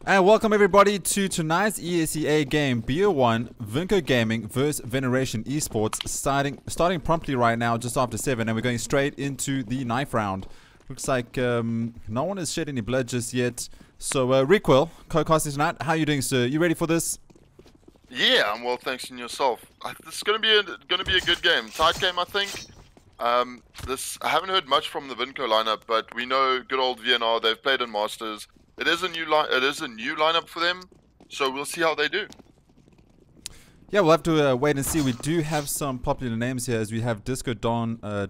And welcome everybody to tonight's ESEA game, BO1 Vinco Gaming vs Veneration Esports, starting promptly right now, just after 7, and we're going straight into the knife round. Looks like no one has shed any blood just yet. So Recoil, co-casting tonight, how are you doing, sir? You ready for this? Yeah, I'm well, thanks, and yourself. This is gonna be a good game, tight game, I think. I haven't heard much from the Vinco lineup, but we know good old VNR. They've played in Masters. It is a new lineup for them, so we'll see how they do. Yeah, we'll have to wait and see. We do have some popular names here, as we have Disco Don on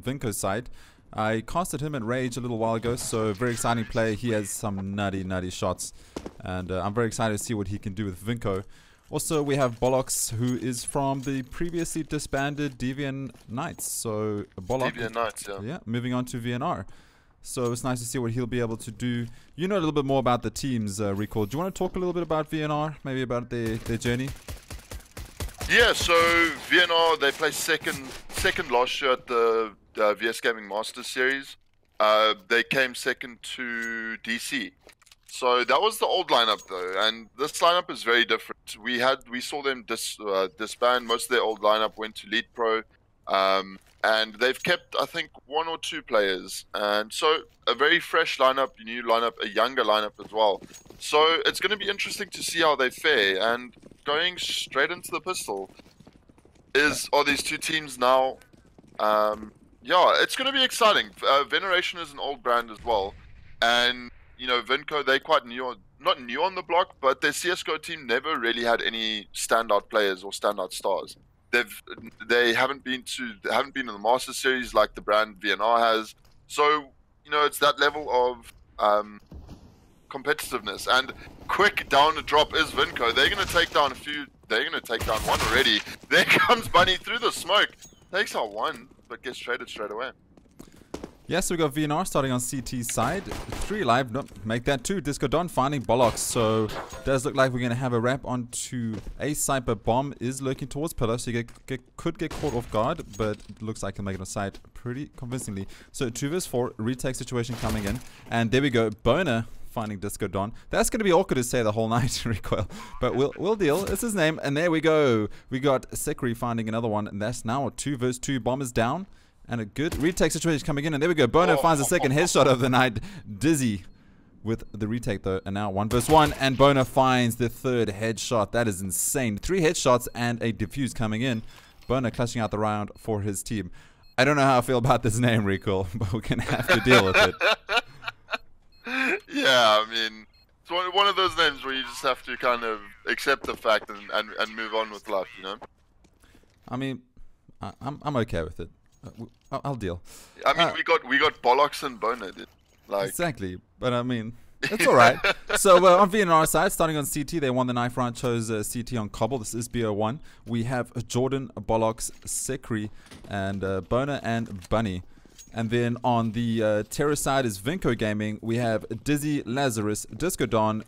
Vinco's side. I casted him at Rage a little while ago, so very exciting play. He has some nutty shots, and I'm very excited to see what he can do with Vinco. Also, we have Bollocks, who is from the previously disbanded Deviant Knights. So Bollock, Deviant Knights, yeah. Yeah, moving on to VNR. So it's nice to see what he'll be able to do. You know a little bit more about the teams, Recall. Do you want to talk a little bit about VNR, maybe about their journey? Yeah, so VNR, they placed second last year at the VS Gaming Masters Series. They came second to DC. So that was the old lineup though, and this lineup is very different. We saw them disband. Most of their old lineup went to Lead Pro. And they've kept, I think, 1 or 2 players. And so a very fresh lineup, new lineup, a younger lineup as well. So it's going to be interesting to see how they fare. And going straight into the pistol are these two teams now. Yeah, it's going to be exciting. Veneration is an old brand as well. And, you know, Vinco, they're quite new, not new on the block, but their CSGO team never really had any standout players or standout stars. They haven't been in the Master Series like the brand VNR has. So, you know, it's that level of competitiveness. And quick down the drop is Vinco. They're going to take down a few. They're going to take down one already. There comes Bunny through the smoke. Takes out one, but gets traded straight away. Yes, we got VNR starting on CT side. 3 live, no, make that 2. Disco Don finding Bollocks. So does look like we're going to have a wrap onto a Cypher. Bomb is lurking towards Pillar, so you could get caught off guard, but it looks like he'll make it on side pretty convincingly. So 2 vs 4, retake situation coming in. And there we go, Boner finding Disco Don. That's going to be awkward to say the whole night, Recoil. But we'll deal. It's his name. And there we go. We got Sekri finding another one. And that's now a 2 vs 2. Bomb is down. And a good retake situation coming in. And there we go. Bono finds the second headshot of the night. Dizzy with the retake though. And now 1 vs 1. And Bono finds the 3rd headshot. That is insane. 3 headshots and a defuse coming in. Bono clutching out the round for his team. I don't know how I feel about this name, Recall, but we're going to have to deal with it. Yeah, I mean, it's one of those names where you just have to kind of accept the fact and move on with life, you know? I mean, I'm okay with it. I'll deal. I mean, we got Bollocks and Boner, dude. Like exactly, but I mean, it's all right. So on VNR side, starting on CT, they won the knife round, chose CT on Cobble. This is BO1. We have Jordan, Bollocks, Sekri, and Boner and Bunny. And then on the Terror side is Vinco Gaming. We have Dizzy, Lazarus, Disco Don,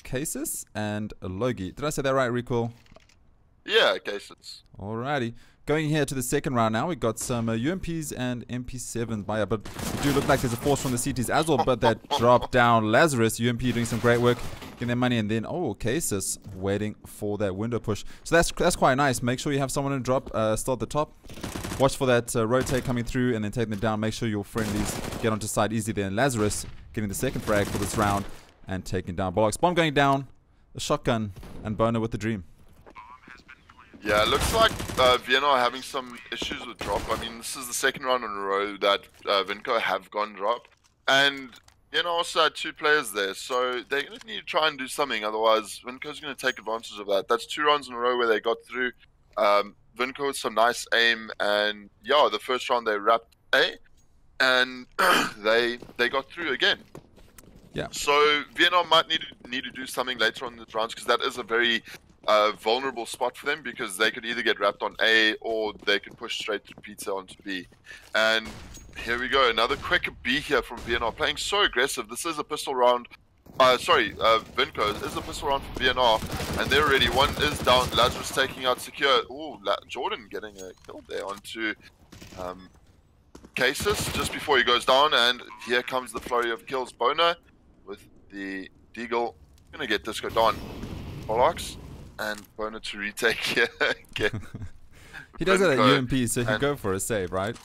Cases, and Logi. Did I say that right, Recall? Yeah, Cases. Alrighty. Going here to the second round now, we got some UMPs and MP7s by, but it do look like there's a force from the CTs as well, but that dropped down. Lazarus, UMP doing some great work, getting their money, and then, Cases waiting for that window push. So that's quite nice. Make sure you have someone in drop, still at the top. Watch for that rotate coming through and then taking them down. Make sure your friendlies get onto side easy there. And Lazarus getting the second frag for this round and taking down Bollocks. Bomb going down, a shotgun, and Boner with the dream. Yeah, it looks like VNR having some issues with drop. I mean, this is the second round in a row that Vinco have gone drop. And VNR also had 2 players there, so they're going to need to try and do something. Otherwise, Vinco's going to take advantage of that. That's 2 rounds in a row where they got through. Vinco with some nice aim, and yeah, the first round they wrapped A, and they got through again. Yeah. So VNR might need to do something later on in the rounds, because that is a very vulnerable spot for them, because they could either get wrapped on A or they could push straight through pizza onto B. And here we go, another quick B here from VNR, playing so aggressive. This is a pistol round. Vinco is a pistol round for VNR, and they're already 1 is down. Lazarus taking out Secure. Ooh, Jordan getting a kill there onto Cases just before he goes down, and here comes the flurry of kills. Boner with the Deagle. Gonna get Disco Don. Bollocks. And Bona to retake here again. He does have that Vinco, UMP, so he can go for a save, right?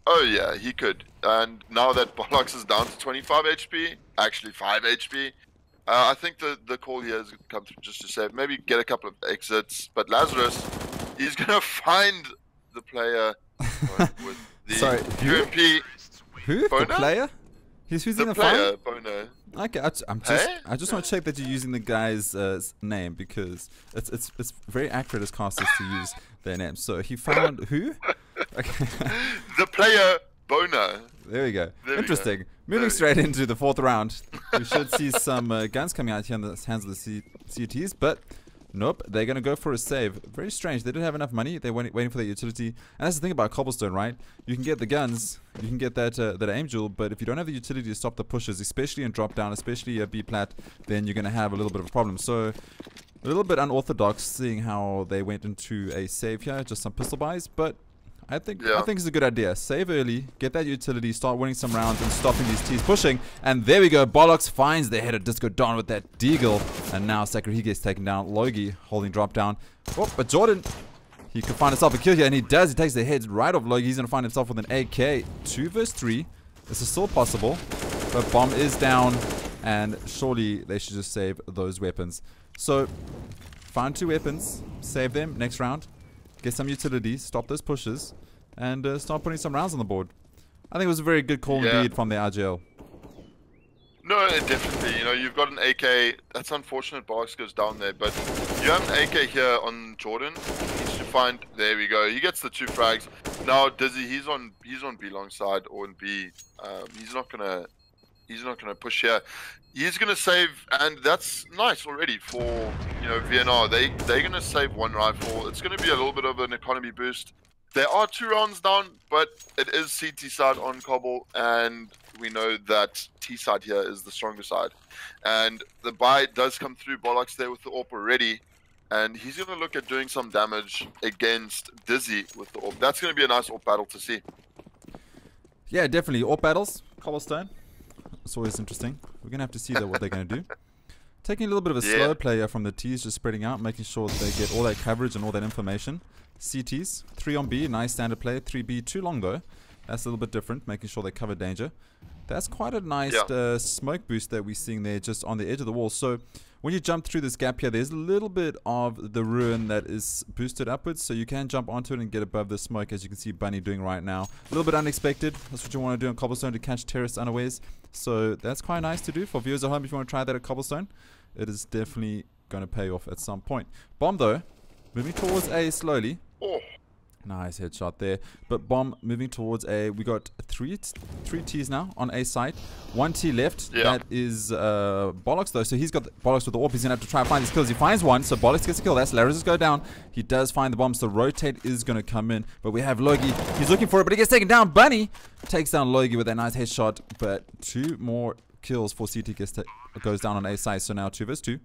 Oh yeah, he could. And now that Bollocks is down to 25 HP, actually 5 HP, I think the call here has come through just to save. Maybe get a couple of exits. But Lazarus, he's gonna find the player with the Sorry, UMP. Who? Bona? The player? He's using The the fire? player, Bona. Okay, I just want to check that you're using the guy's name, because it's very accurate as casters to use their names. So he found who? Okay. The player Bona. There we go. There Interesting. we go. Moving straight into the 4th round. We should see some guns coming out here in the hands of the CTs, but nope, they're going to go for a save. Very strange. They didn't have enough money. They were waiting for their utility. And that's the thing about Cobblestone, right? You can get the guns, you can get that aim jewel, but if you don't have the utility to stop the pushes, especially in drop down, especially a B-plat, then you're going to have a little bit of a problem. So a little bit unorthodox seeing how they went into a save here, just some pistol buys, but I think it's a good idea. Save early, get that utility, start winning some rounds and stopping these T's pushing. And there we go. Bollocks finds the head of Disco Don with that deagle. And now Sakura gets taken down. Logie holding drop down. Oh, but Jordan, he could find himself a kill here, and he does. He takes the head right off Logie. He's going to find himself with an AK. 2 versus 3. This is still possible. But bomb is down, and surely they should just save those weapons. So, find 2 weapons, save them next round. Get some utility, stop those pushes, and start putting some rounds on the board. I think it was a very good call indeed from the RGL. No, definitely. You know, you've got an AK. That's unfortunate. Box goes down there, but you have an AK here on Jordan. He needs to find. There we go. He gets the 2 frags. Now Dizzy, he's on B long side or in B. He's not gonna push here. He's gonna save, and that's nice already for, you know, VNR. They're gonna save 1 rifle. It's gonna be a little bit of an economy boost. There are 2 rounds down, but it is CT side on Cobble, and we know that T side here is the stronger side. And the buy does come through. Bollocks there with the AWP already, and he's gonna look at doing some damage against Dizzy with the AWP. That's gonna be a nice AWP battle to see. Yeah, definitely. AWP battles, Cobblestone. It's always interesting. We're going to have to see what they're going to do. Taking a little bit of a slow player from the T's, just spreading out, making sure that they get all that coverage and all that information. CTs, 3 on B, nice standard play. 3B, too long though. That's a little bit different, making sure they cover danger. That's quite a nice smoke boost that we're seeing there just on the edge of the wall. So when you jump through this gap here, there's a little bit of the ruin that is boosted upwards. So you can jump onto it and get above the smoke, as you can see Bunny doing right now. A little bit unexpected. That's what you want to do on Cobblestone to catch terrorists unawares. So that's quite nice to do for viewers at home if you want to try that at Cobblestone. It is definitely going to pay off at some point. Bomb though, moving towards A slowly. Oh. Nice headshot there. But bomb moving towards A. We got three T's now on A site. 1 T left. That is Bollocks though. So he's got Bollocks with the AWP. He's going to have to try and find his kills. He finds one. So Bollocks gets a kill. That's Larry's go down. He does find the bomb. So rotate is going to come in. But we have Logie. He's looking for it, but he gets taken down. Bunny takes down Logie with that nice headshot. But 2 more kills for CT goes down on A site. So now 2 versus 2.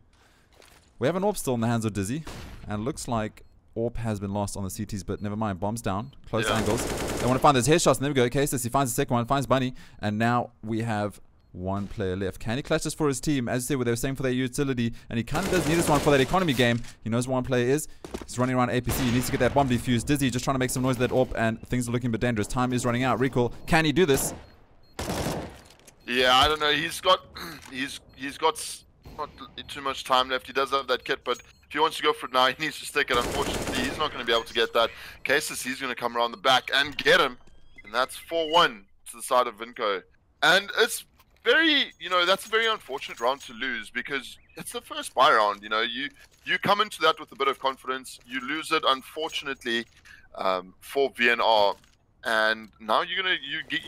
We have an AWP still in the hands of Dizzy. And looks like AWP has been lost on the CTs, but never mind. Bombs down. Close angles. They want to find those headshots, and there we go. Okay, so he finds the second one, finds Bunny, and now we have 1 player left. Can he clutch this for his team? As you said, they were saying for their utility, and he kind of does need this one for that economy game. He knows 1 player is. He's running around APC. He needs to get that bomb defused. Dizzy just trying to make some noise with that AWP, and things are looking a bit dangerous. Time is running out. Recall. Can he do this? Yeah, I don't know. He's got not too much time left. He does have that kit, but if he wants to go for it now, he needs to stick it. Unfortunately, he's not going to be able to get that. Cases, he's going to come around the back and get him. And that's 4-1 to the side of Vinco. And it's very, you know, that's a very unfortunate round to lose because it's the first buy round. You know, you come into that with a bit of confidence. You lose it, unfortunately, for VNR. And now you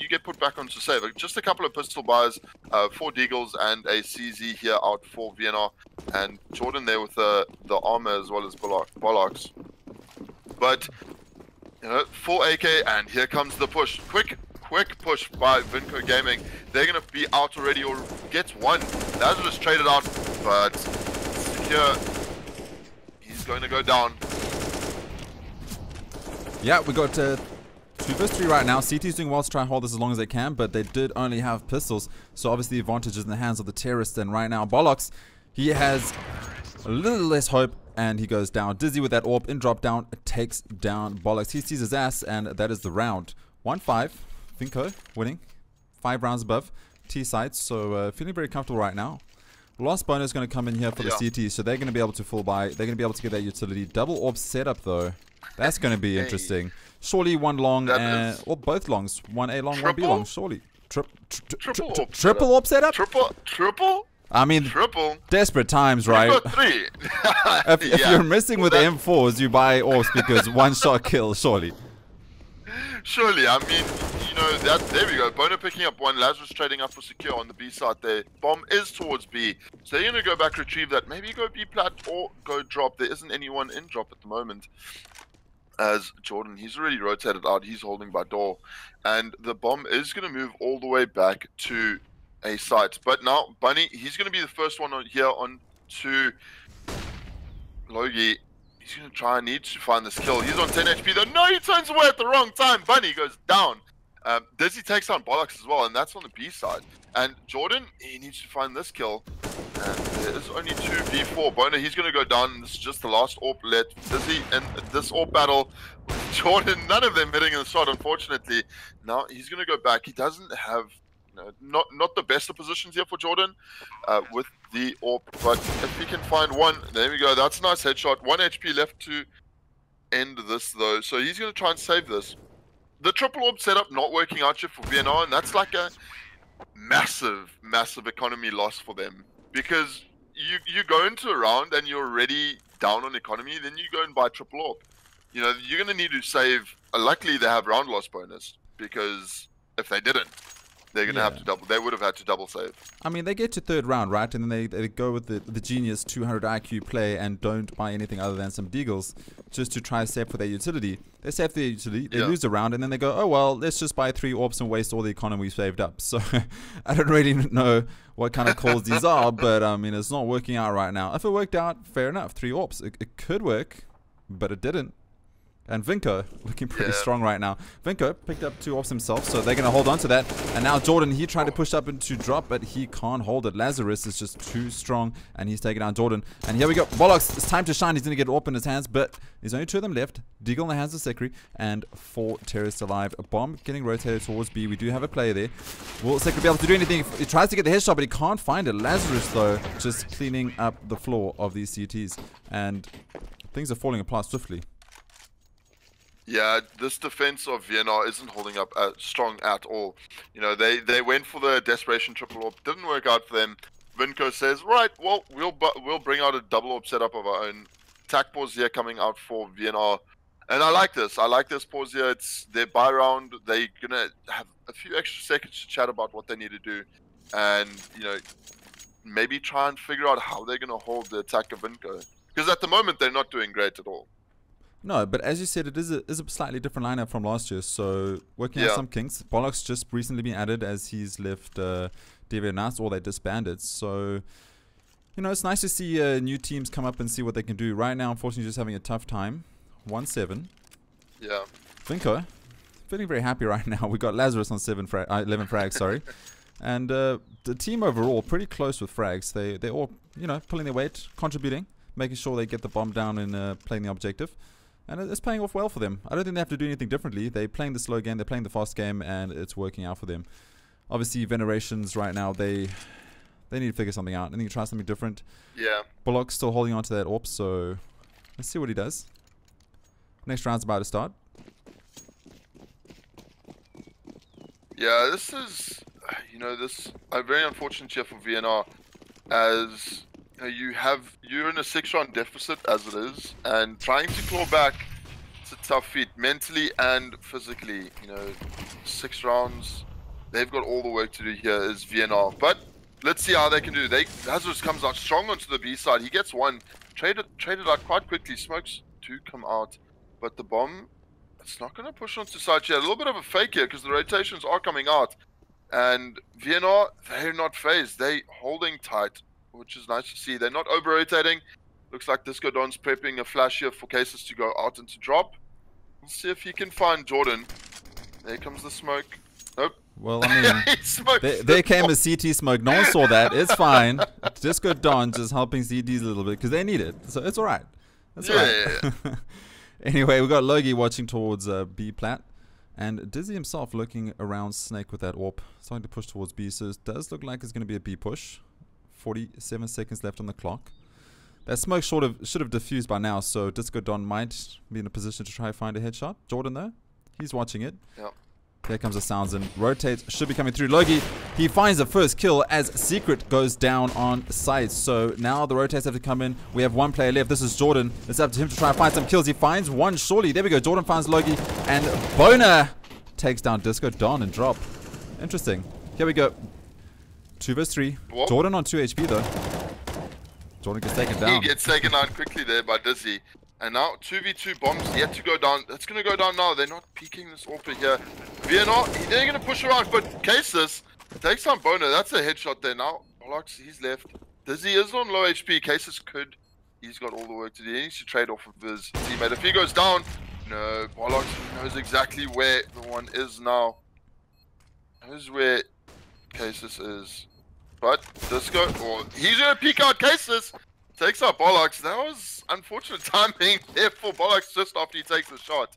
get put back onto save. Just a couple of pistol buys, 4 Deagles and a CZ here out for VNR, and Jordan there with the armor as well as Bollocks. But you know, full AK, and here comes the push. Quick push by Vinco Gaming. They're gonna be out already, or gets one. Lazarus traded out, but here he's going to go down. Yeah, we got 2 vs 3 right now. CT's doing well to try and hold this as long as they can, but they did only have pistols, so obviously the advantage is in the hands of the terrorists. And right now, Bollocks, he has a little less hope, and he goes down. Dizzy with that AWP in drop down, takes down Bollocks. He sees his ass, and that is the round. 1-5, Vinco winning. 5 rounds above T sides, so feeling very comfortable right now. Last bonus is going to come in here for the CT, so they're going to be able to full buy. They're going to be able to get that utility. Double AWP setup though. That's going to be interesting. Surely one long or both longs. 1 A long, 1 B long. Surely. Triple AWP setup? Triple? I mean, triple. Desperate times, right? Three. if you're missing with the M4s, you buy AWPs because one shot kills, surely. Surely, I mean, you know, there we go. Bono picking up 1, Lazarus trading up for secure on the B side there. Bomb is towards B. So they're going to go back, retrieve that. Maybe go B plat or go drop. There isn't anyone in drop at the moment. As Jordan, he's already rotated out. He's holding by door. And the bomb is going to move all the way back to a site. But now, Bunny, he's going to be the first one on here on to Logie. He's going to try and need to find this kill. He's on 10 HP though. No, he turns away at the wrong time. Bunny goes down. Dizzy takes on Bollocks as well, and that's on the B side. And Jordan, he needs to find this kill. And there is only 2v4. Bono, he's going to go down. This is just the last AWP let. Dizzy in this AWP battle with Jordan. None of them hitting the shot, unfortunately. Now he's going to go back. He doesn't have, you know, not the best of positions here for Jordan with the AWP. But if he can find one, there we go. That's a nice headshot. 1 HP left to end this, though. So he's going to try and save this. The triple AWP setup not working out here for VNR, and that's like a massive, massive economy loss for them. Because you go into a round and you're already down on economy, then you go and buy triple AWP. You know, you're going to need to save. Luckily, they have round loss bonus, because if they didn't, they're going to have to double. They would have had to double save. I mean, they get to 3rd round, right? And then they go with the genius 200 IQ play and don't buy anything other than some deagles just to try to save for their utility. They save their utility, they lose the round, and then they go, oh, well, let's just buy 3 AWPs and waste all the economy we've saved up. So I don't really know what kind of calls these are, but I mean, it's not working out right now. If it worked out, fair enough. 3 AWPs. It could work, but it didn't. And Vinco looking pretty strong right now. Vinco picked up 2 AWPs himself, so they're going to hold on to that. And now Jordan, he tried to push up into drop, but he can't hold it. Lazarus is just too strong, and he's taking down Jordan. And here we go. Bollocks, it's time to shine. He's going to get AWP in his hands, but there's only 2 of them left. Deagle in the hands of Sekri, and 4 terrorists alive. A bomb getting rotated towards B. We do have a player there. Will Sekri be able to do anything? He tries to get the headshot, but he can't find it. Lazarus, though, just cleaning up the floor of these CTs. And things are falling apart swiftly. Yeah, this defense of VNR isn't holding up strong at all. You know, they went for the desperation triple AWP, didn't work out for them. Vinco says, right, well, we'll bring out a double AWP setup of our own. Attack pause here coming out for VNR, and I like this. I like this pause here. It's their buy round. They're gonna have a few extra seconds to chat about what they need to do, and you know, maybe try and figure out how they're gonna hold the attack of Vinco. Because at the moment they're not doing great at all. No, but as you said, it is a slightly different lineup from last year. So working out some kinks. Bollocks just recently been added as he's left DVNAS, or they disbanded. So, you know, it's nice to see new teams come up and see what they can do. Right now, unfortunately, just having a tough time. 1-7. Yeah. Vinco, feeling very happy right now. We got Lazarus on 11 frags, sorry. And the team overall, pretty close with frags. They're all, you know, pulling their weight, contributing, making sure they get the bomb down and playing the objective. And it's paying off well for them. I don't think they have to do anything differently. They're playing the slow game, they're playing the fast game, and it's working out for them. Obviously, Venerations right now, they need to figure something out. They need to try something different. Yeah. Bullock's still holding on to that AWP, so let's see what he does. Next round's about to start. Yeah, this is, you know, this a very unfortunate year for VNR, as you're in a 6-round deficit as it is, and trying to claw back, it's a tough feat mentally and physically. You know, 6 rounds, they've got all the work to do here as VNR. But let's see how they can do. Lazarus comes out strong onto the B side. He gets 1, traded out quite quickly. Smokes 2 come out, but the bomb, it's not going to push onto side here. A little bit of a fake here because the rotations are coming out, and VNR, they're not phased. They're holding tight, which is nice to see. They're not over-rotating. Looks like Disco Don's prepping a flash here for cases to go out and to drop. We'll see if he can find Jordan. There comes the smoke. Nope. Well, I mean, He smoked there came a CT smoke. No one saw that. It's fine. Disco Don just helping CTs a little bit because they need it. So it's all right. That's all right. Anyway, we got Logie watching towards B plat. And Dizzy himself looking around Snake with that AWP. Starting to push towards B. So it does look like it's going to be a B push. 47 seconds left on the clock. That smoke should have diffused by now. So Disco Don might be in a position to try and find a headshot. Jordan though, he's watching it. Yep. Here comes the sounds and rotates, should be coming through. Logie, he finds the first kill as Secret goes down on site. So now the rotates have to come in. We have one player left. This is Jordan. It's up to him to try and find some kills. He finds one surely. There we go. Jordan finds Logie and Bona takes down Disco Don and drop. Interesting. Here we go. 2 vs 3. What? Jordan on 2 HP though. Jordan gets taken down. He gets taken down quickly there by Dizzy. And now 2v2 bombs yet to go down. It's going to go down now. They're not peeking this offer here. VNR, they're going to push around. But Cases takes down Bona. That's a headshot there now. Bollocks, he's left. Dizzy is on low HP. Cases could. He's got all the work to do. He needs to trade off of his teammate. If he goes down, no. Bollocks knows exactly where the one is now. Knows where Cases is. But Disco, he's going to peek out Cases. Takes out Bollocks. That was unfortunate timing there for Bollocks just after he takes the shot.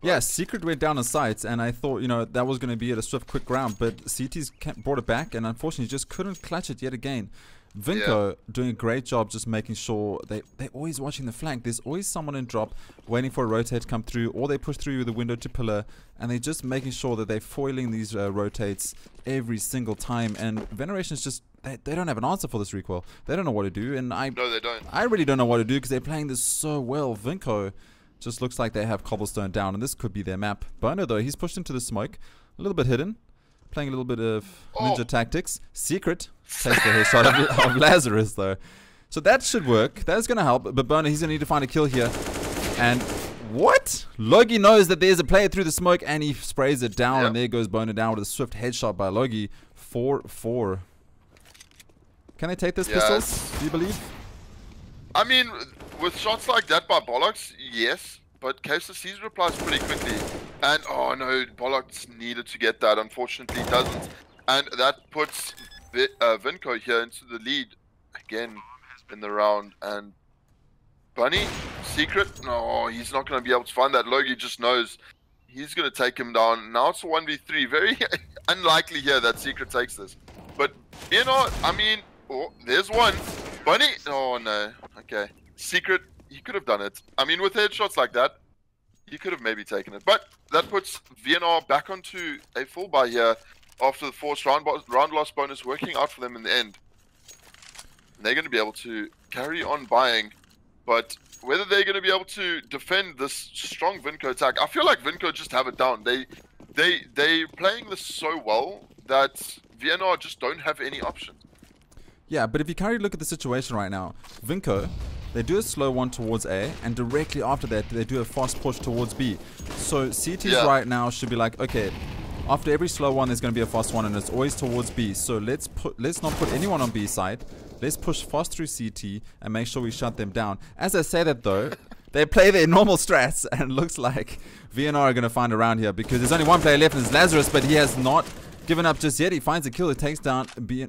Yeah, Secret went down on sights, and I thought, you know, that was going to be at a swift, quick round, but CT's brought it back, and unfortunately just couldn't clutch it yet again. Vinco doing a great job just making sure they're always watching the flank. There's always someone in drop waiting for a rotate to come through, or they push through the window to pillar, and they're just making sure that they're foiling these rotates every single time. And Veneration's just, they don't have an answer for this recoil. They don't know what to do, and no, they don't. I really don't know what to do because they're playing this so well. Vinco just looks like they have cobblestone down, and this could be their map. Bono though, he's pushed into the smoke, a little bit hidden, playing a little bit of ninja tactics. Secret takes the headshot of Lazarus though, so that should work. That's gonna help. But Bono, he's gonna need to find a kill here. And what? Logie knows that there's a player through the smoke, and he sprays it down, and there goes Bono down with a swift headshot by Logie. 4-4. Can they take this, Pistols? Do you believe? I mean, with shots like that by Bollocks, yes. But Cases, he replies pretty quickly. And, oh no, Bollocks needed to get that. Unfortunately, he doesn't. And that puts Vinco here into the lead again in the round. And Bunny, Secret, no, he's not going to be able to find that. Logie just knows he's going to take him down. Now it's a 1v3. Very unlikely here that Secret takes this. But, you know, I mean, there's one. Bunny, oh no, okay. Secret, he could have done it. I mean, with headshots like that, he could have maybe taken it. But that puts VNR back onto a full buy here after the forced round loss bonus working out for them in the end. And they're going to be able to carry on buying. But whether they're going to be able to defend this strong Vinco attack, I feel like Vinco just have it down. They're playing this so well that VNR just don't have any options. Yeah, but if you currently look at the situation right now, Vinco, they do a slow one towards A, and directly after that, they do a fast push towards B. So CTs right now should be like, okay, after every slow one, there's going to be a fast one, and it's always towards B. So let's not put anyone on B side. Let's push fast through CT and make sure we shut them down. As I say that though, they play their normal strats, and it looks like VNR are going to find a round here because there's only one player left, and it's Lazarus, but he has not given up just yet. He finds a kill. He takes down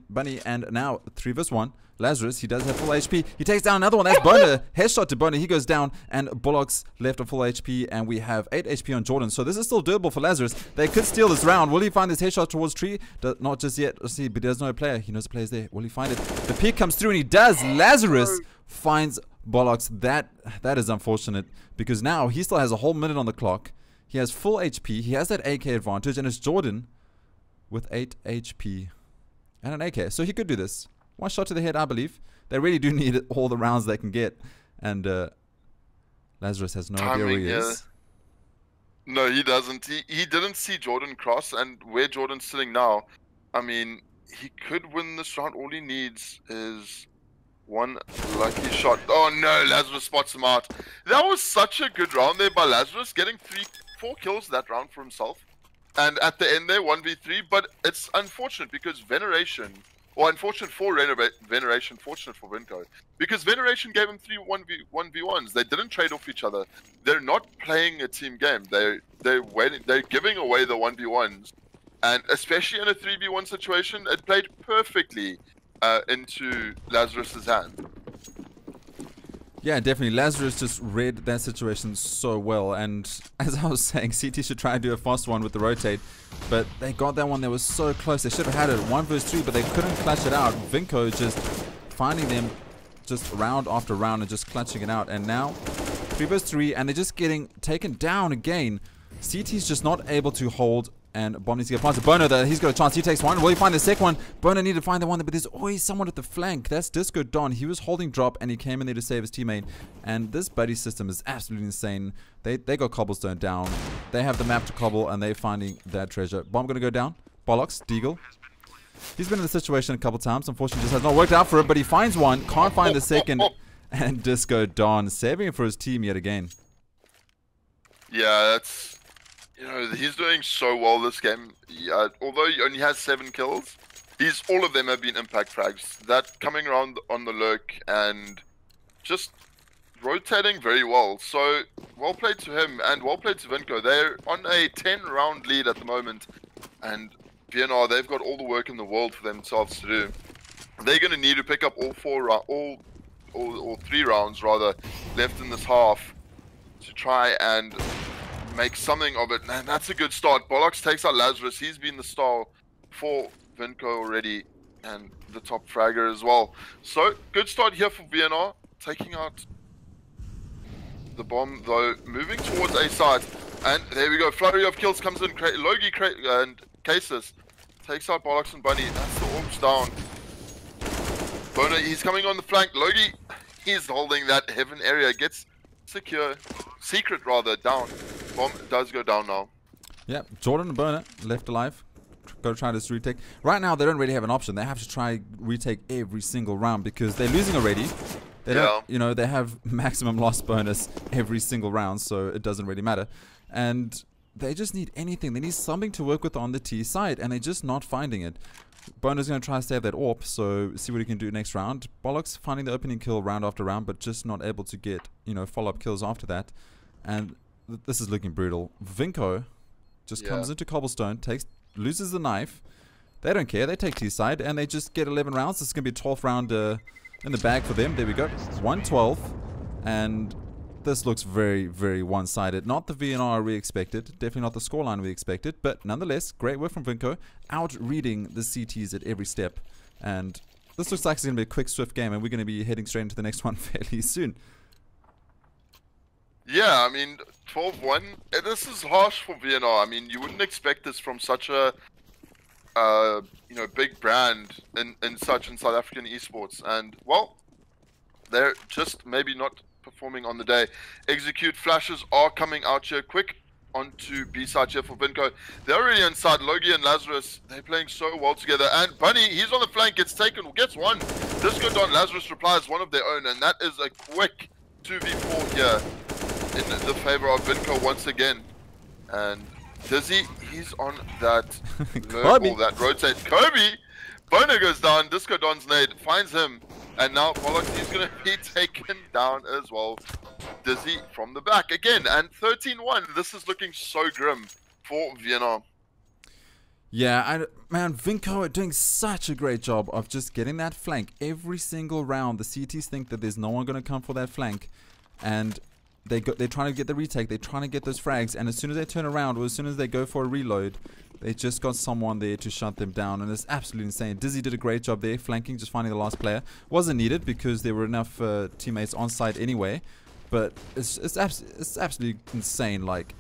Bunny, and now 3 vs 1. Lazarus, he does have full HP. He takes down another one. That's Bono. Headshot to Bono. He goes down, and Bullocks left a full HP, and we have 8 HP on Jordan. So this is still doable for Lazarus. They could steal this round. Will he find this headshot towards tree? Not just yet. Let's see, but there's no player. He knows the player's there. Will he find it? The peek comes through, and he does. Lazarus finds Bullocks. That is unfortunate because now he still has a whole minute on the clock. He has full HP. He has that AK advantage, and it's Jordan with 8 HP and an AK. So he could do this. One shot to the head, I believe. They really do need all the rounds they can get. And Lazarus has no idea where he is. No, he doesn't. He didn't see Jordan cross, and where Jordan's sitting now, I mean, he could win this round. All he needs is one lucky shot. Oh no, Lazarus spots him out. That was such a good round there by Lazarus, getting 4 kills that round for himself. And at the end there, 1v3, but it's unfortunate because Veneration Well, unfortunate for Veneration, fortunate for Vinco. Because Veneration gave him 3 1v1s. They didn't trade off each other. They're not playing a team game. They're giving away the 1v1s. And especially in a 3v1 situation, it played perfectly into Lazarus's hand. Yeah, definitely. Lazarus just read that situation so well. And as I was saying, CT should try and do a fast one with the rotate. But they got that one that was so close. They should have had it 1 versus 2, but they couldn't clutch it out. Vinco just finding them just round after round and just clutching it out. And now 3 versus 3, and they're just getting taken down again. CT's just not able to hold. And Bomb needs to get past Bono there. He's got a chance. He takes one. Will he find the second one? Bono needed to find the one, but there's always someone at the flank. That's Disco Don. He was holding drop and he came in there to save his teammate. And this buddy system is absolutely insane. They got Cobblestone down. They have the map to cobble and they're finding that treasure. Bomb gonna go down. Bollocks. Deagle. He's been in this situation a couple times. Unfortunately, just has not worked out for him, but he finds one. Can't find the second. And Disco Don saving it for his team yet again. Yeah, that's... You know, he's doing so well this game. Although he only has 7 kills, all of them have been impact frags. That coming around on the lurk and just rotating very well. So, well played to him and well played to Vinco. They're on a 10-round lead at the moment. And VNR, they've got all the work in the world for themselves to do. They're going to need to pick up all 3 rounds rather left in this half to try and make something of it, and that's a good start. Bollocks takes out Lazarus. He's been the star for Vinco already, and the top fragger as well. So, good start here for VNR, taking out the bomb, though, moving towards A side. And there we go, flurry of kills comes in. Logie and Cases takes out Bollocks and Bunny. That's the orbs down. Bono, he's coming on the flank. Logie, he's holding that heaven area. Gets secret rather, down. Bomb does go down now. Yep, Jordan and Bono left alive. Go try this retake. Right now, they don't really have an option. They have to try retake every single round because they're losing already. They don't, you know, they have maximum loss bonus every single round, so it doesn't really matter. And they just need anything. They need something to work with on the T side, and they're just not finding it. Bono's going to try to save that AWP, so see what he can do next round. Bollocks finding the opening kill round after round, but just not able to get, you know, follow-up kills after that. And this is looking brutal. Vinco just comes into Cobblestone, loses the knife. They don't care. They take T side, and they just get 11 rounds. This is going to be a 12th round in the bag for them. There we go. 112. And this looks very, very one-sided. Not the VNR we expected. Definitely not the scoreline we expected. But nonetheless, great work from Vinco. Out-reading the CTs at every step. And this looks like it's going to be a quick, swift game. And we're going to be heading straight into the next one fairly soon. Yeah, I mean, 12-1. This is harsh for VNR. I mean, you wouldn't expect this from such a, you know, big brand in South African esports. And, well, they're just maybe not performing on the day. Execute flashes are coming out here quick onto B side here for Vinco. They're already inside. Logie and Lazarus, they're playing so well together. And Bunny, he's on the flank, gets taken, gets one. Disco Don Lazarus replies one of their own, and that is a quick 2v4 here in the favor of Vinco once again. And Dizzy, he's on that ball, that rotate. Kobe! Bono goes down, Disco Don's nade, finds him. And now Bollocks, he's going to be taken down as well. Dizzy from the back again. And 13-1. This is looking so grim for VNR. Yeah, man, Vinco are doing such a great job of just getting that flank every single round. The CTs think that there's no one going to come for that flank. And they're trying to get the retake. They're trying to get those frags. And as soon as they turn around, or as soon as they go for a reload, they just got someone there to shut them down, and it's absolutely insane. Dizzy did a great job there, flanking, just finding the last player. Wasn't needed because there were enough teammates on site anyway, but it's absolutely insane. Like,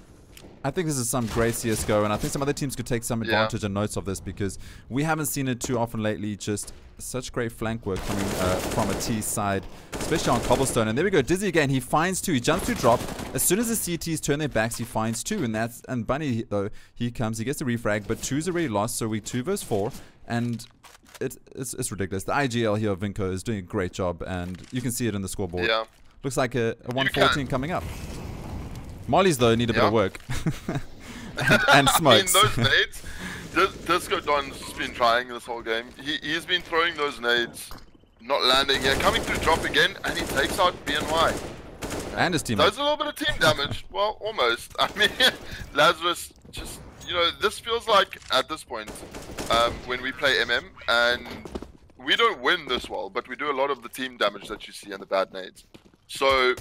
I think this is some great CSGO, and I think some other teams could take some advantage and notes of this because we haven't seen it too often lately. Just such great flank work coming from a T side, especially on Cobblestone. And there we go, Dizzy again. He finds 2. He jumps to drop. As soon as the CTs turn their backs, he finds 2, and Bunny though he comes, he gets the refrag, but 2's already lost, so we 2 versus 4, and it's ridiculous. The IGL here of Vinco is doing a great job, and you can see it in the scoreboard. Yeah, looks like a 114 coming up. Molly's though need a bit of work. and smokes. I mean, those nades, Disco Don's been trying this whole game. He's been throwing those nades, not landing here, coming through drop again, and he takes out BNY. And his team. Does a little bit of team damage. Well, almost. I mean, Lazarus just, this feels like at this point, when we play MM, and we don't win this well, but we do a lot of the team damage that you see in the bad nades. So,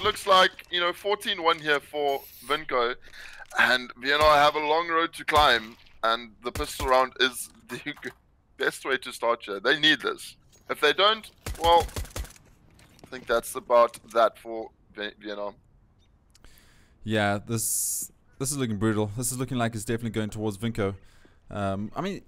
looks like 14-1 here for Vinco, and VNR have a long road to climb, and the pistol round is the best way to start here. They need this. If they don't, well, I think that's about that for VNR. Yeah, this is looking brutal. This is looking like it's definitely going towards Vinco. I mean,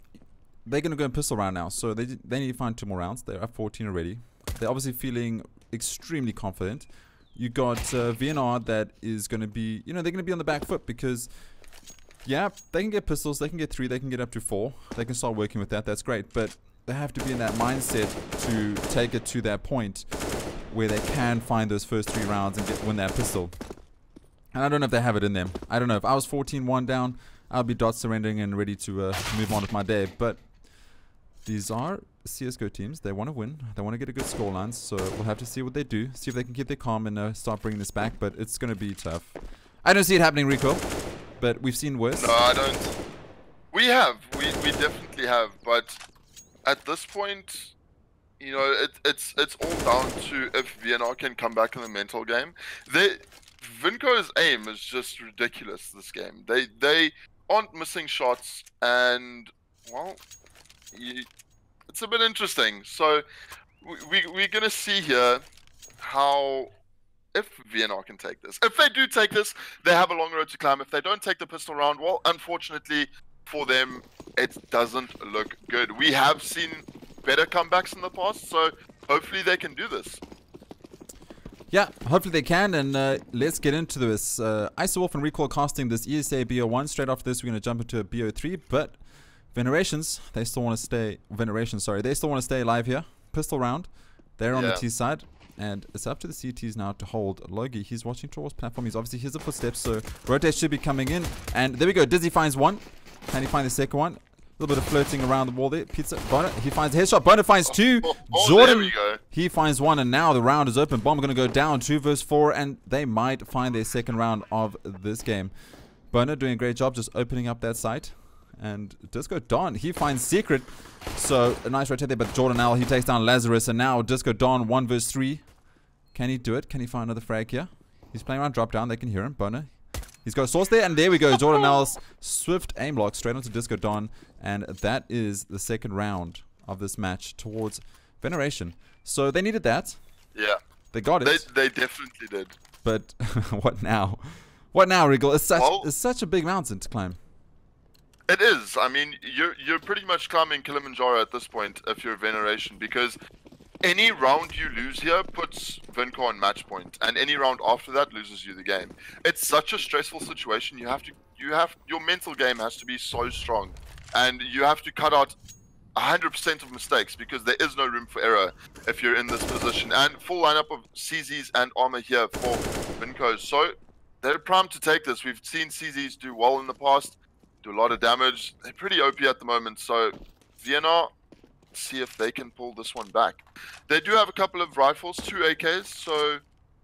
they're going to go in pistol round now, so they need to find 2 more rounds. They're at 14 already. They're obviously feeling extremely confident. You got VNR that is going to be, they're going to be on the back foot because, yeah, they can get pistols, they can get 3, they can get up to 4. They can start working with that. That's great, but they have to be in that mindset to take it to that point where they can find those first 3 rounds and win that pistol. And I don't know if they have it in them. I don't know. If I was 14-1 down, I'd be dot surrendering and ready to move on with my day. But these are CSGO teams. They want to win. They want to get a good scoreline. So we'll have to see what they do. See if they can keep their calm and start bringing this back. But it's going to be tough. I don't see it happening, Rico. But we've seen worse. No, I don't. We have. We definitely have. But at this point, it's all down to if VNR can come back in the mental game. Vinco's aim is just ridiculous this game. They aren't missing shots, and well, it's a bit interesting. So we're gonna see here how if VNR can take this. If they do take this, they have a long road to climb. If they don't take the pistol round, well, unfortunately for them, it doesn't look good. We have seen better comebacks in the past, so hopefully they can do this. Yeah, hopefully they can, and let's get into this. Wolf and Recall casting this Esea Bo1. Straight after this, we're going to jump into a Bo3, but Venerations, they still want to stay... they still want to stay alive here. Pistol round. They're on the T side, and it's up to the CTs now to hold Logie. He's watching towards platform. He's obviously hears the footsteps, so rotate should be coming in. And there we go. Dizzy finds one. Can he find the second one? A little bit of flirting around the wall there. Pizza, Bonner, he finds a headshot. Bonner finds 2. Jordan, there we go. He finds 1, and now the round is open. Bomb going to go down 2 versus 4, and they might find their second round of this game. Bonner doing a great job just opening up that site. And Disco Don, he finds Secret. So a nice rotate there, but Jordan L, he takes down Lazarus, and now Disco Don 1 versus 3. Can he do it? Can he find another frag here? He's playing around drop down. They can hear him. Bonner. He's got a source there, and there we go. Jordan L's swift aim block straight onto Disco Don, and that is the second round of this match towards Veneration. So they needed that. Yeah. They got it. They definitely did. But what now? What now, Regal? It's such a big mountain to climb. It is. I mean, you're pretty much climbing Kilimanjaro at this point if you're Veneration, because any round you lose here puts Vinco on match point, and any round after that loses you the game. It's such a stressful situation. Your mental game has to be so strong, and you have to cut out 100% of mistakes because there is no room for error if you're in this position. And full lineup of CZs and armor here for Vinco, so they're primed to take this. We've seen CZs do well in the past, do a lot of damage. They're pretty OP at the moment, so VNR, see if they can pull this one back. They do have a couple of rifles, 2 AKs, so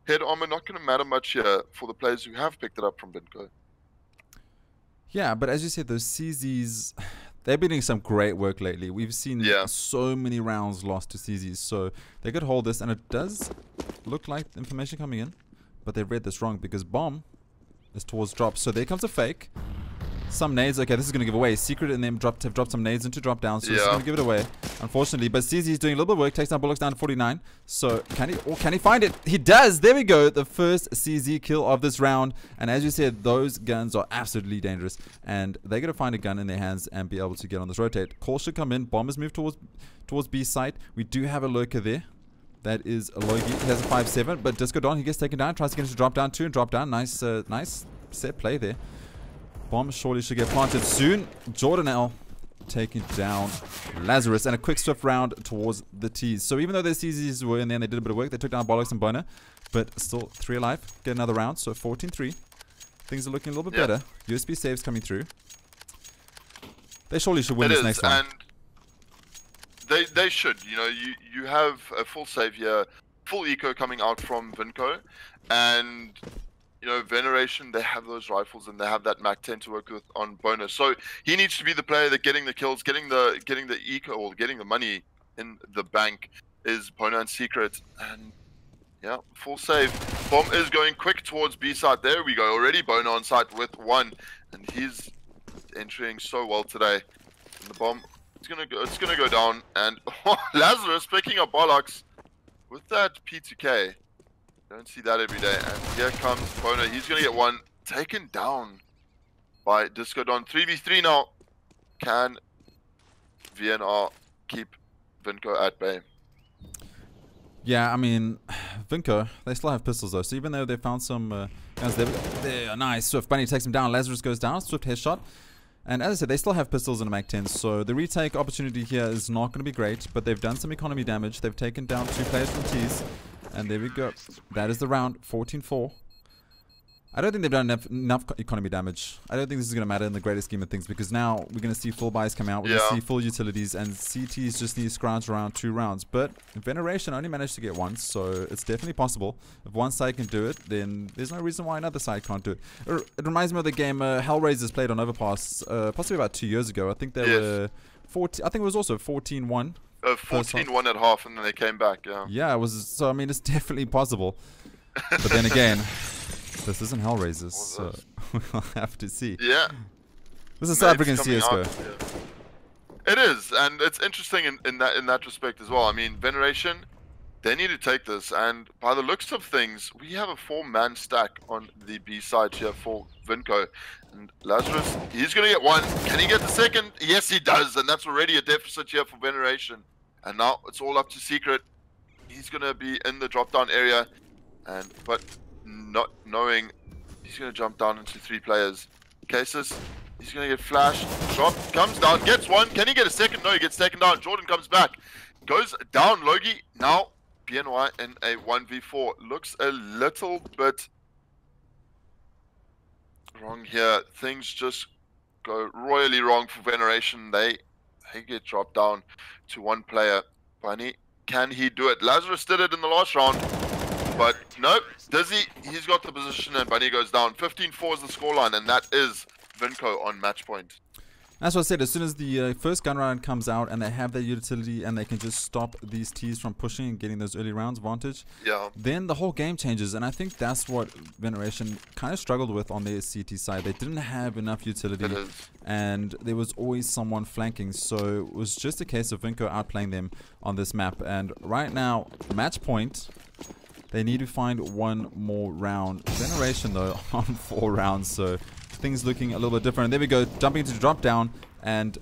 head armor not going to matter much here for the players who have picked it up from Vinco. Yeah, but as you said, those CZs, they've been doing some great work lately. We've seen so many rounds lost to CZs, so they could hold this, and it does look like information coming in, but they've read this wrong because bomb is towards drop. So there comes a fake. Some nades. Okay, this is going to give away. Secret and them have dropped some nades into drop down, so this is going to give it away, unfortunately. But CZ is doing a little bit of work. Takes down Bullocks down to 49. So can he find it? He does. There we go. The first CZ kill of this round. And as you said, those guns are absolutely dangerous, and they're going to find a gun in their hands and be able to get on this rotate. Call should come in. Bombers move towards B site. We do have a lurker there. That is a Logie. He has a 5-7, but Disco Don, he gets taken down. Tries to get into drop down 2 and drop down. Nice set play there. Bomb surely should get planted soon. Jordan L taking down Lazarus, and a quick swift round towards the T's. So even though their CZs were in there and they did a bit of work, they took down Bollocks and Boner, but still 3 alive. Get another round, so 14-3. Things are looking a little bit better. USB saves coming through. They surely should win this next one. And they should. You know, you have a full save here, full eco coming out from Vinco, and you know, Veneration, they have those rifles and they have that Mac 10 to work with on bonus. So he needs to be the player that getting the kills, getting the eco, or getting the money in the bank is Bonan's secret. And yeah, full save. Bomb is going quick towards B side. There we go. Already Bona on site with one, and he's entering so well today. And the bomb, it's gonna go down. And Lazarus picking up bollocks with that P2K. Don't see that every day. And here comes Bona. He's going to get one taken down by Disco Don. 3v3 now. Can VNR keep Vinco at bay? Yeah, I mean, Vinco, they still have pistols though. So even though they found some guns there, nice. Swift Bunny takes him down. Lazarus goes down. Swift headshot. And as I said, they still have pistols in a Mac 10, so the retake opportunity here is not going to be great, but they've done some economy damage. They've taken down 2 players from T's, and there we go. That is the round, 14-4. I don't think they've done enough economy damage. I don't think this is going to matter in the greater scheme of things, because now we're going to see full buys come out, we're going to see full utilities, and CTs just need to scrounge around 2 rounds. But Veneration only managed to get one, so it's definitely possible. If one side can do it, then there's no reason why another side can't do it. It reminds me of the game Hellraisers played on Overpass, possibly about 2 years ago. I think they were 14. I think it was also 14-1. 14-1 at half, and then they came back. Yeah, it was. So I mean, it's definitely possible. But then again. This isn't Hellraisers, so we'll have to see. Yeah. This is South African CSGO. It is, and it's interesting in that respect as well. I mean, Veneration, they need to take this, and by the looks of things, we have a 4-man stack on the B side here for Vinco. And Lazarus, he's going to get one. Can he get the second? Yes, he does, and that's already a deficit here for Veneration. And now it's all up to Secret. He's going to be in the drop-down area, but not knowing he's going to jump down into 3 players. Cases, he's going to get flashed. Drop, comes down, gets one. Can he get a second? No, he gets taken down. Jordan comes back. Goes down, Logie. Now, BNY in a 1v4. Looks a little bit wrong here. Things just go royally wrong for Veneration. They get dropped down to 1 player. Bunny, can he do it? Lazarus did it in the last round. But nope, Dizzy, he's got the position and Bunny goes down. 15-4 is the scoreline, and that is Vinco on match point. That's what I said, as soon as the first gun round comes out and they have their utility and they can just stop these T's from pushing and getting those early rounds advantage, then the whole game changes. And I think that's what Veneration kind of struggled with on their CT side. They didn't have enough utility and there was always someone flanking. So it was just a case of Vinco outplaying them on this map. And right now, match point, they need to find 1 more round. Veneration though on 4 rounds, so things looking a little bit different. And there we go, jumping into the drop down, and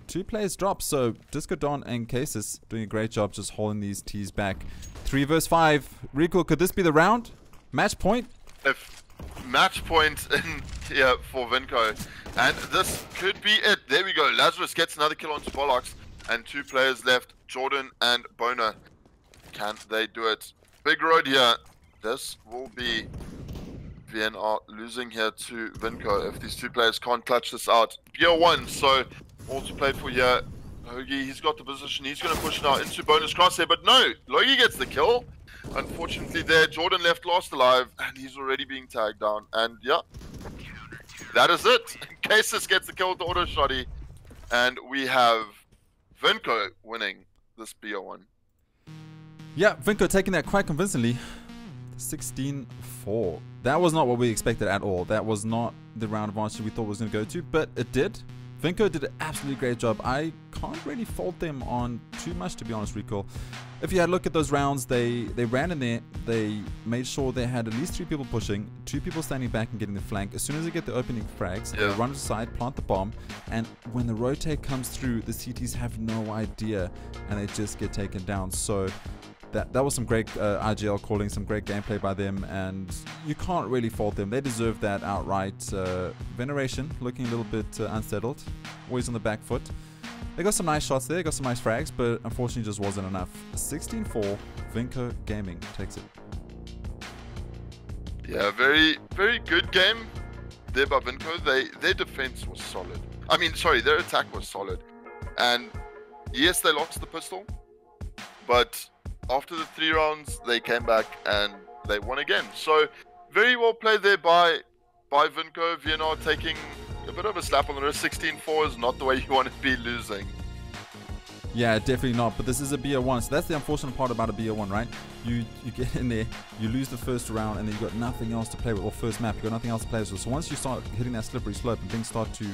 2 players drop. So Disco Don and Cases doing a great job just holding these T's back. 3 versus 5. Rico, could this be the round? Match point? If match point in here for Vinco, and this could be it. There we go. Lazarus gets another kill onto Bollocks, and 2 players left, Jordan and Bona. Can they do it? Big road here. This will be VNR losing here to Vinco if these 2 players can't clutch this out. Gear 1, so all to play for here. Logie, he's got the position. He's going to push now into bonus crosshair, but no, Logie gets the kill. Unfortunately there, Jordan left last alive, and he's already being tagged down. And yeah, that is it. Cases gets the kill with the auto shotty, and we have Vinco winning this BO1. Yeah, Vinco taking that quite convincingly. 16-4. That was not what we expected at all. That was not the round advantage we thought it was going to go to, but it did. Vinco did an absolutely great job. I can't really fault them on too much, to be honest, Rico. If you had a look at those rounds, they ran in there. They made sure they had at least 3 people pushing, 2 people standing back and getting the flank. As soon as they get the opening frags, they run to the side, plant the bomb, and when the rotate comes through, the CTs have no idea, and they just get taken down. So that was some great IGL calling, some great gameplay by them, and you can't really fault them. They deserve that outright. Veneration looking a little bit unsettled, always on the back foot. They got some nice shots there, got some nice frags, but unfortunately just wasn't enough. 16-4, Vinco Gaming takes it. Yeah, very, very good game there by Vinco. Their defense was solid. I mean, sorry, their attack was solid. And yes, they lost the pistol, but after the 3 rounds, they came back and they won again. So very well played there by Vinco. VNR taking a bit of a slap on the wrist. 16-4 is not the way you want to be losing. Yeah, definitely not. But this is a BO1, so that's the unfortunate part about a BO1, right? You get in there, you lose the first round, and then you've got nothing else to play with, or first map, you've got nothing else to play with. So once you start hitting that slippery slope and things start to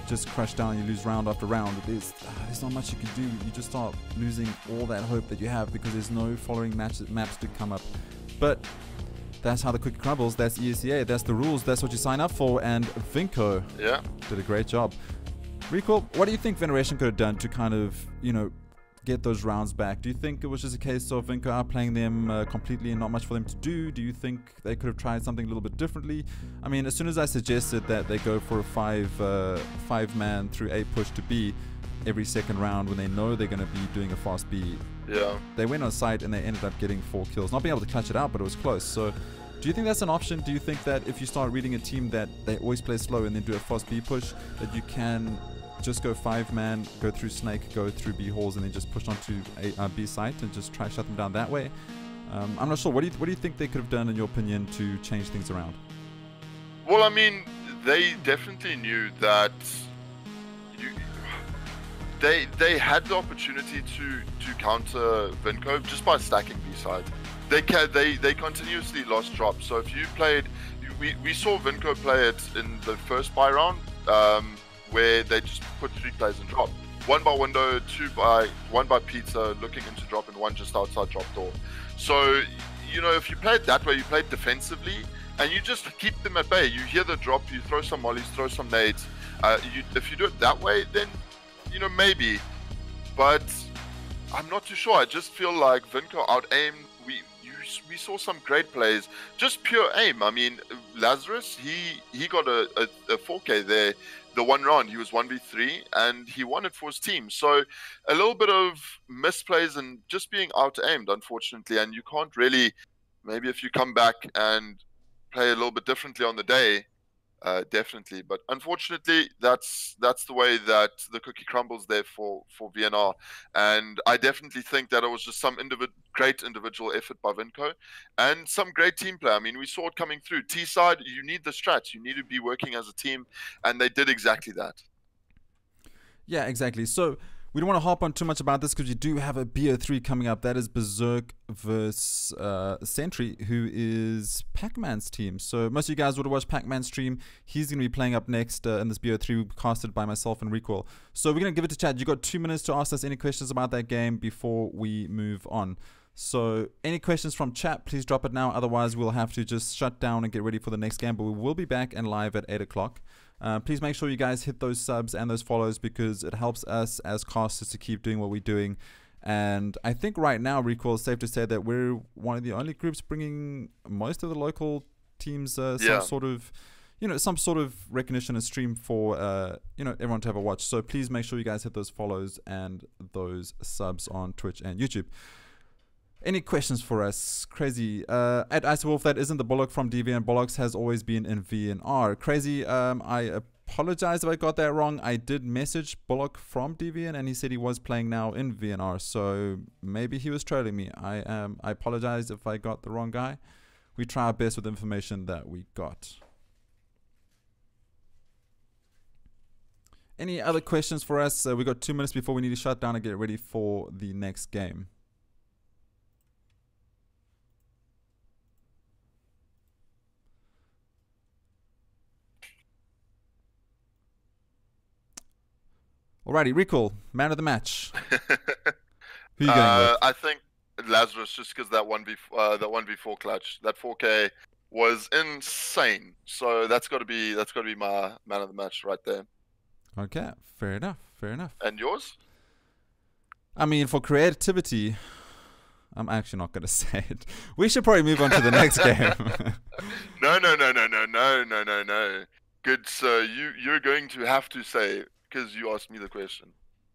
just crash down, you lose round after round, there's not much you can do. You just start losing all that hope that you have because there's no following maps to come up. But that's how the cookie crumbles. That's ESEA. That's the rules. That's what you sign up for. And Vinco did a great job. Recall, what do you think Veneration could have done to kind of, you know, get those rounds back? Do you think it was just a case of Vinco outplaying them completely and not much for them to do? Do you think they could have tried something a little bit differently? I mean, as soon as I suggested that they go for a five-man through A push to B every second round when they know they're going to be doing a fast B, they went on site and they ended up getting 4 kills. Not being able to clutch it out, but it was close. So do you think that's an option? Do you think that if you start reading a team that they always play slow and then do a fast B push, that you can just go 5-man, go through Snake, go through B holes, and then just push onto a B site and just try shut them down that way? I'm not sure. What do you think they could have done, in your opinion, to change things around? Well, I mean, they definitely knew that they had the opportunity to counter Vinco just by stacking B sides. They continuously lost drops. So if you played, we saw Vinco play it in the first buy round, where they just put 3 players in drop. 1 by window, 1 by pizza, looking into drop, and 1 just outside drop door. So, you know, if you play it that way, you play it defensively, and you just keep them at bay. You hear the drop, you throw some mollies, throw some nades. If you do it that way, then, you know, maybe. But I'm not too sure. I just feel like Vinco out-aimed. We saw some great plays, just pure aim. I mean, Lazarus, he got a 4K there. The 1 round, he was 1v3, and he won it for his team. So a little bit of misplays and just being out-aimed, unfortunately. And you can't really, maybe if you come back and play a little bit differently on the day, definitely. But unfortunately, that's the way that the cookie crumbles there for VNR. And I definitely think that it was just some great individual effort by Vinco and some great team play. I mean, we saw it coming through. T-side, you need the strats. You need to be working as a team, and they did exactly that. Yeah, exactly. So we don't want to harp on too much about this because you do have a BO3 coming up. That is Berserk versus Sentry, who is Pac-Man's team. So most of you guys would have watched Pac-Man's stream. He's going to be playing up next in this BO3, casted by myself and Recoil. So we're going to give it to Chad. You got 2 minutes to ask us any questions about that game before we move on. So any questions from chat, please drop it now. Otherwise, we'll have to just shut down and get ready for the next game. But we will be back and live at 8 o'clock. Please make sure you guys hit those subs and those follows because it helps us as casters to keep doing what we're doing. And I think right now, Recoil, it's safe to say that we're one of the only groups bringing most of the local teams some sort of, you know, some sort of recognition and stream for, you know, everyone to have a watch. So please make sure you guys hit those follows and those subs on Twitch and YouTube. Any questions for us? Crazy. At Icewolf, that isn't the Bullock from DVN. Bullocks has always been in VNR. Crazy, I apologize if I got that wrong. I did message Bullock from DVN and he said he was playing now in VNR. So maybe he was trolling me. I apologize if I got the wrong guy. We try our best with the information that we got. Any other questions for us? We got 2 minutes before we need to shut down and get ready for the next game. Alrighty, Recoil, man of the match. Who are you going with? I think Lazarus, just because that 1v4 clutch, that 4K was insane. So that's got to be my man of the match right there. Okay, fair enough, fair enough. And yours? I mean, for creativity, I'm actually not going to say it. We should probably move on to the next game. No. Good, sir. You're going to have to say, because you asked me the question.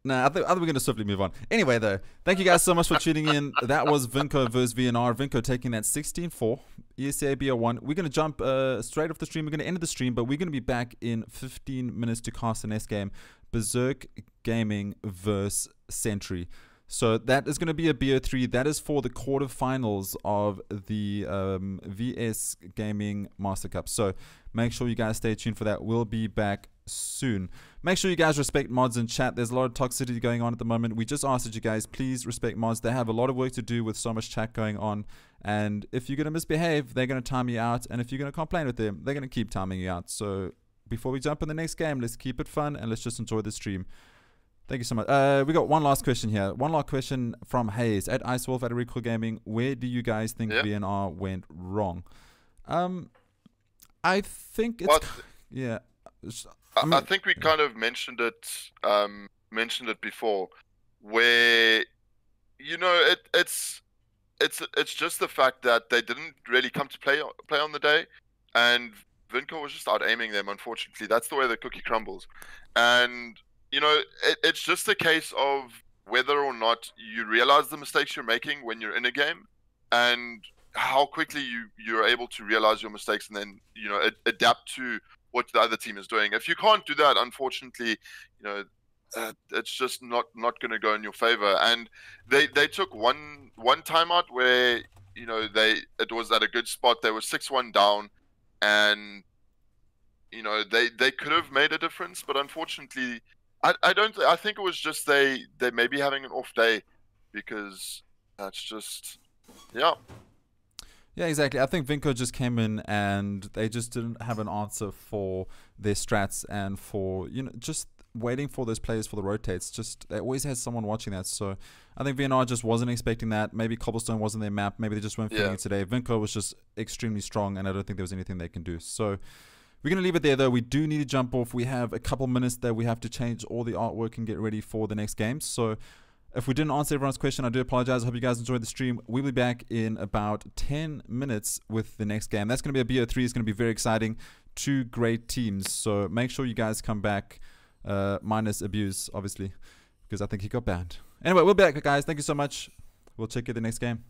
Nah, I think we're going to swiftly move on. Anyway, though, thank you guys so much for tuning in. That was Vinco versus VNR. Vinco taking that 16-4. Esea Bo1. We're going to jump straight off the stream. We're going to end the stream, but we're going to be back in 15 minutes to cast the next game. Berserk Gaming versus Sentry. So that is going to be a BO3. That is for the quarterfinals of the VS Gaming Master Cup. So make sure you guys stay tuned for that. We'll be back soon. Make sure you guys respect mods in chat. There's a lot of toxicity going on at the moment. We just asked that you guys please respect mods. They have a lot of work to do with so much chat going on. And if you're going to misbehave, they're going to time you out. And if you're going to complain with them, they're going to keep timing you out. So before we jump in the next game, let's keep it fun and let's just enjoy the stream. Thank you so much. We got one last question here. One last question from Hayes at Icewolf at Recall Gaming. Where do you guys think VNR went wrong? I think it's yeah. I think we kind of mentioned it before, where it's just the fact that they didn't really come to play on the day, and Vinco was just out aiming them. Unfortunately, that's the way the cookie crumbles, and it's just a case of whether or not you realize the mistakes you're making when you're in a game, and how quickly you're able to realize your mistakes and then adapt to what the other team is doing. If you can't do that, unfortunately, it's just not going to go in your favor. And they took one timeout where it was at a good spot. They were 6-1 down, and they could have made a difference, but unfortunately, I think it was just they may be having an off day, because that's just Yeah, exactly. I think Vinco just came in and they just didn't have an answer for their strats and for just waiting for those players for the rotates. Just they always had someone watching that. So I think VNR just wasn't expecting that. Maybe Cobblestone wasn't their map. Maybe they just weren't feeling it today. Vinco was just extremely strong, and I don't think there was anything they can do. So we're going to leave it there, though. We do need to jump off. We have a couple minutes that we have to change all the artwork and get ready for the next game. So if we didn't answer everyone's question, I do apologize. I hope you guys enjoyed the stream. We'll be back in about 10 minutes with the next game. That's going to be a BO3. It's going to be very exciting. 2 great teams. So make sure you guys come back, minus Abuse, obviously, because I think he got banned. Anyway, we'll be back, guys. Thank you so much. We'll check you the next game.